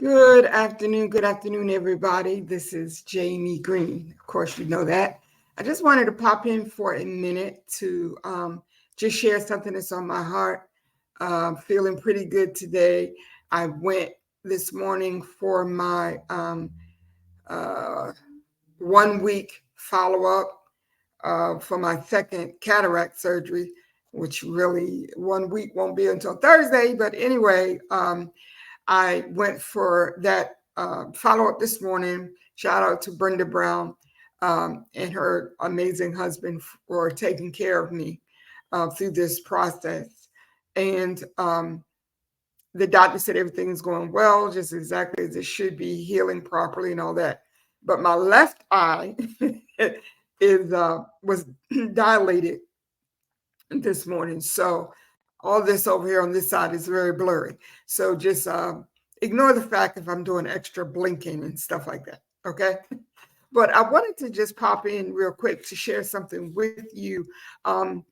Good afternoon, everybody. This is Jamie Green. Of course, you know that. I just wanted to pop in for a minute to just share something that's on my heart. Feeling pretty good today. I went this morning for my uh, 1 week follow up for my second cataract surgery, which really 1 week won't be until Thursday. But anyway, I went for that follow up this morning. Shout out to Brenda Brown and her amazing husband for taking care of me through this process. And the doctor said everything's going well, just exactly as it should be, healing properly and all that. But my left eye is was dilated this morning, so all this over here on this side is very blurry. So just ignore the fact if I'm doing extra blinking and stuff like that. Okay. But I wanted to just pop in real quick to share something with you. Um,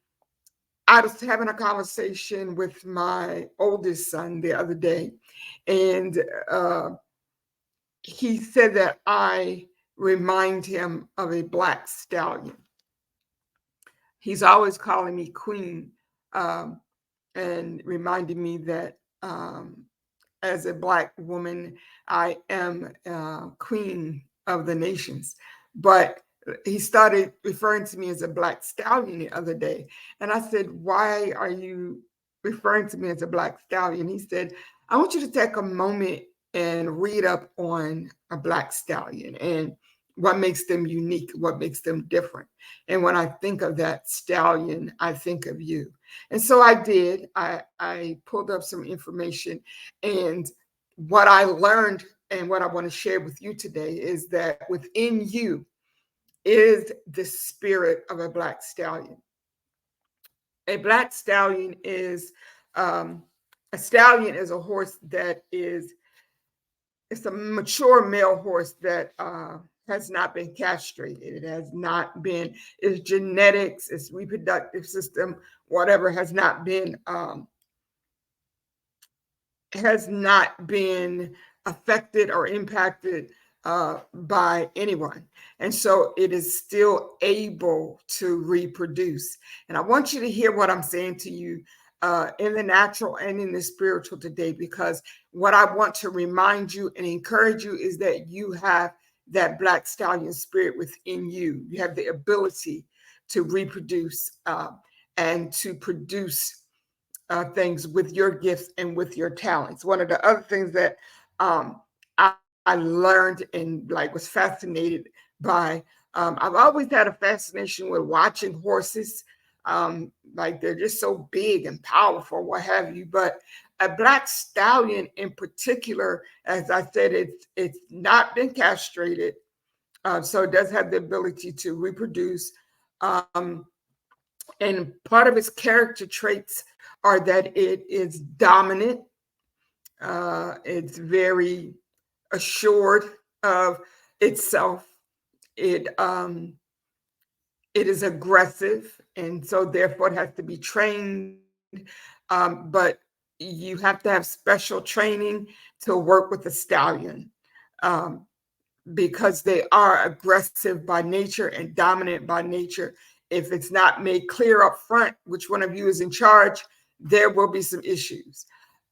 I was having a conversation with my oldest son the other day, and uh, he said that I remind him of a black stallion. He's always calling me queen. Um, and reminded me that as a Black woman, I am queen of the nations. But he started referring to me as a black stallion the other day. And I said, "Why are you referring to me as a black stallion?" He said, "I want you to take a moment and read up on a black stallion and what makes them unique, what makes them different. And when I think of that stallion, I think of you." And so I did. I pulled up some information, and what I learned and what I want to share with you today is that within you is the spirit of a black stallion. A black um, stallion is a horse that is it's a mature male horse that has not been castrated. It has not been its genetics, its reproductive system, whatever has not been affected or impacted by anyone. And so it is still able to reproduce. And I want you to hear what I'm saying to you in the natural and in the spiritual today, because what I want to remind you and encourage you is that you have that black stallion spirit within you. You have the ability to reproduce and to produce things with your gifts and with your talents. One of the other things that um, I learned and like was fascinated by, I've always had a fascination with watching horses. Like they're just so big and powerful, what have you. But a black stallion in particular, as I said, it's not been castrated, so it does have the ability to reproduce. Um, and part of its character traits are that it is dominant, it's very assured of itself. It it is aggressive, and so therefore it has to be trained. But you have to have special training to work with the stallion, um, because they are aggressive by nature and dominant by nature. If it's not made clear up front which one of you is in charge, there will be some issues.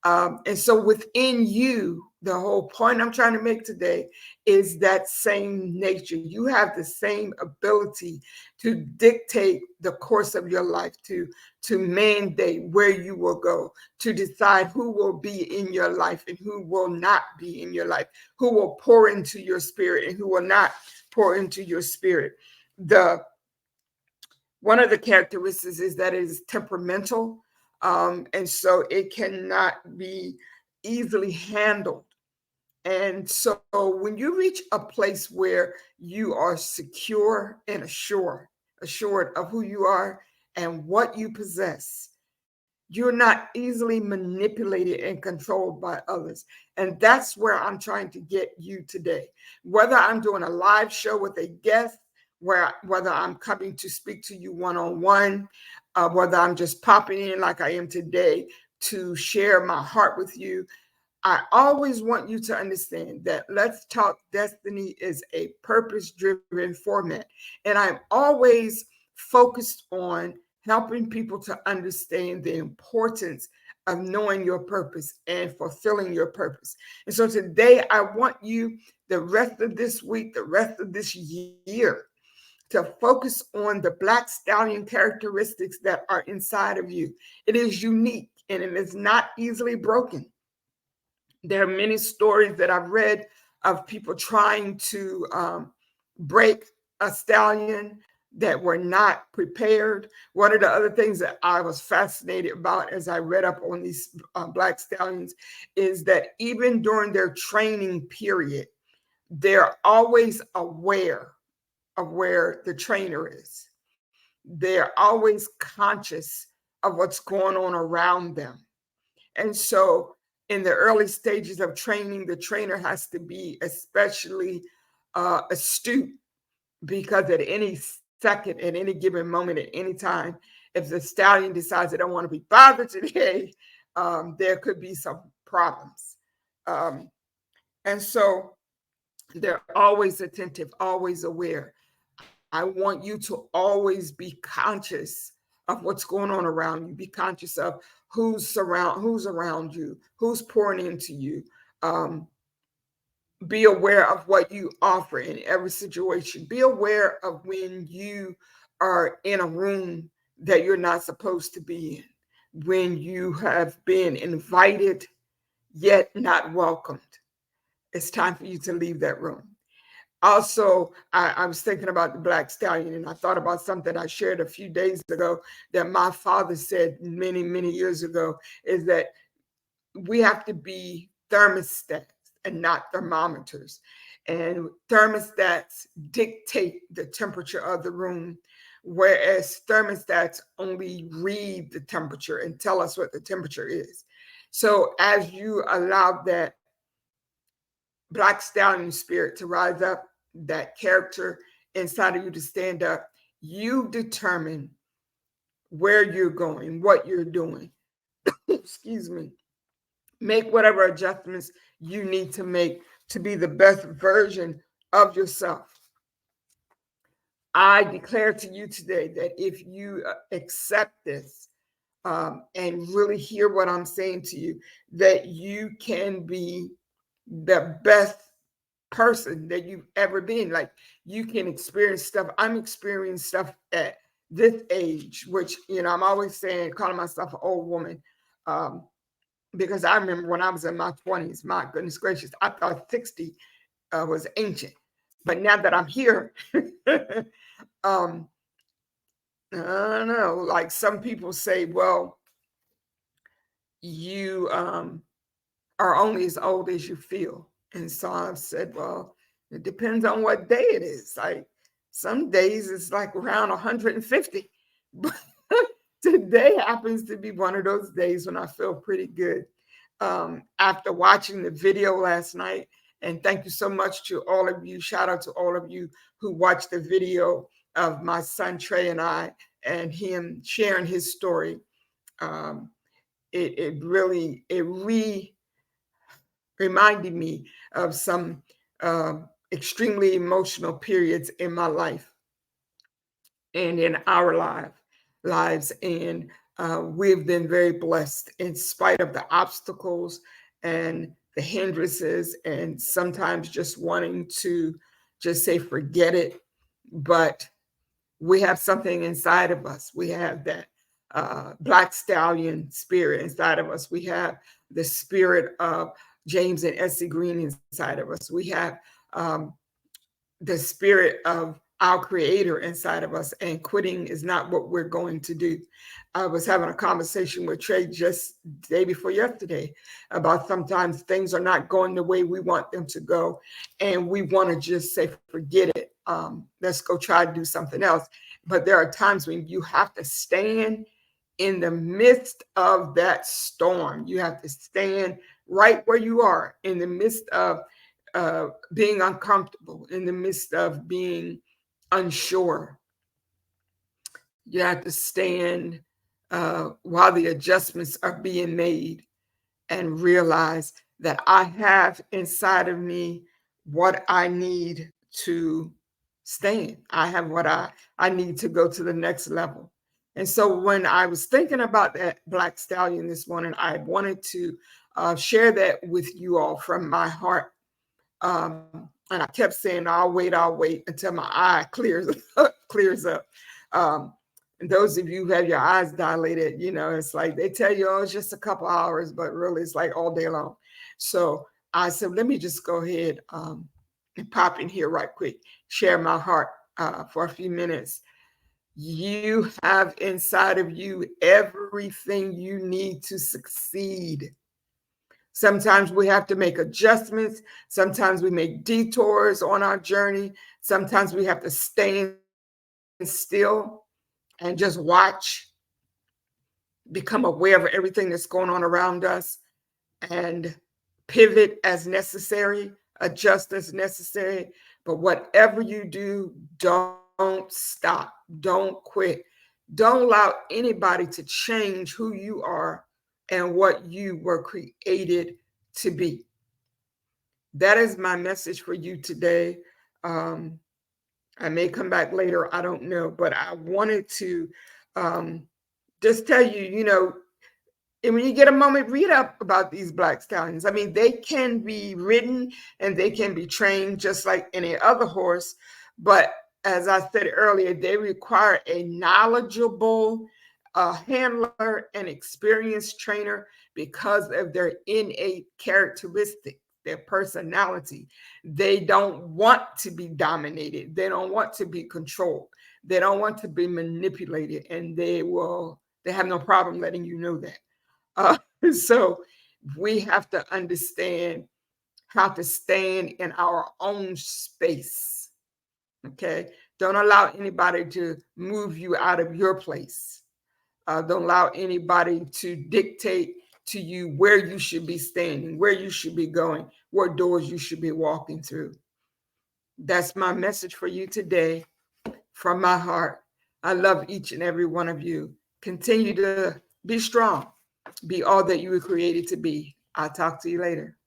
And so within you, the whole point I'm trying to make today is that same nature. You have the same ability to dictate the course of your life, to mandate where you will go, to decide who will be in your life and who will not be in your life, who will pour into your spirit and who will not pour into your spirit. The One of the characteristics is that it is temperamental, and so it cannot be easily handled. And so when you reach a place where you are secure and assured of who you are and what you possess, you're not easily manipulated and controlled by others. And that's where I'm trying to get you today. Whether I'm doing a live show with a guest, whether I'm coming to speak to you one on one, whether I'm just popping in like I am today to share my heart with you, I always want you to understand that Let's Talk Destiny is a purpose driven format. And I'm always focused on helping people to understand the importance of knowing your purpose and fulfilling your purpose. And so today, I want you, the rest of this week, the rest of this year, to focus on the Black Stallion characteristics that are inside of you. It is unique and it is not easily broken. There are many stories that I've read of people trying to break a stallion that were not prepared. One of the other things that I was fascinated about as I read up on these Black Stallions is that even during their training period, they're always aware of where the trainer is. They're always conscious of what's going on around them. And so, in the early stages of training, the trainer has to be especially astute, because at any second, at any given moment, at any time, if the stallion decides they don't want to be bothered today, there could be some problems. Um, and so, they're always attentive, always aware. I want you to always be conscious of what's going on around you. Be conscious of who's around you, who's pouring into you. Um, be aware of what you offer in every situation. Be aware of when you are in a room that you're not supposed to be in, when you have been invited yet not welcomed. It's time for you to leave that room. Also, I was thinking about the Black Stallion, and I thought about something I shared a few days ago that my father said many, many years ago, is that we have to be thermostats and not thermometers. And thermostats dictate the temperature of the room, whereas thermostats only read the temperature and tell us what the temperature is. So as you allow that Black Stallion spirit to rise up, that character inside of you to stand up, you determine where you're going, what you're doing. Excuse me. Make whatever adjustments you need to make to be the best version of yourself. I declare to you today that if you accept this and really hear what I'm saying to you, that you can be the best person that you've ever been. Like, you can experience stuff. I'm experiencing stuff at this age, which, I'm always saying, calling myself an old woman. Um, because I remember when I was in my 20s, my goodness gracious, I thought 60 was ancient. But now that I'm here, um, I don't know, like some people say, well, you are only as old as you feel. And so I've said, well, it depends on what day it is. Like, some days it's like around 150. But today happens to be one of those days when I feel pretty good. After watching the video last night, and thank you so much to all of you. Shout out to all of you who watched the video of my son Trey and I, and him sharing his story. Um, it reminded me of some uh, extremely emotional periods in my life and in our lives. And we've been very blessed in spite of the obstacles and the hindrances, and sometimes just wanting to just say, forget it. But we have something inside of us. We have that Black Stallion spirit inside of us. We have the spirit of James and Essie Green inside of us. We have um, the spirit of our creator inside of us, and quitting is not what we're going to do. I was having a conversation with Trey just the day before yesterday about sometimes things are not going the way we want them to go, and we want to just say, forget it. Let's go try to do something else. But there are times when you have to stand in the midst of that storm. You have to stand right where you are in the midst of being uncomfortable, in the midst of being unsure. You have to stand while the adjustments are being made and realize that I have inside of me what I need to stand. I have what I need to go to the next level. And so when I was thinking about that Black Stallion this morning, I wanted to share that with you all from my heart. And I kept saying, I'll wait until my eye clears clears up. Um, and those of you who have your eyes dilated, you know, it's like they tell you, oh, it's just a couple hours, but really it's like all day long. So I said, let me just go ahead and pop in here right quick, share my heart for a few minutes. You have inside of you everything you need to succeed. Sometimes we have to make adjustments. Sometimes we make detours on our journey. Sometimes we have to stand still and just watch, become aware of everything that's going on around us, and pivot as necessary, adjust as necessary. But whatever you do, don't stop, don't quit. Don't allow anybody to change who you are and what you were created to be. That is my message for you today. Um, I may come back later, I don't know, but I wanted to um, just tell you, you know, and when you get a moment, read up about these Black Stallions. I mean, they can be ridden and they can be trained just like any other horse. But as I said earlier, they require a knowledgeable handler and experienced trainer because of their innate characteristic, their personality. They don't want to be dominated. They don't want to be controlled. They don't want to be manipulated. And they have no problem letting you know that. Uh, so we have to understand how to stand in our own space. Okay. Don't allow anybody to move you out of your place. Don't allow anybody to dictate to you where you should be standing, where you should be going, what doors you should be walking through. That's my message for you today from my heart. I love each and every one of you. Continue to be strong. Be all that you were created to be. I'll talk to you later.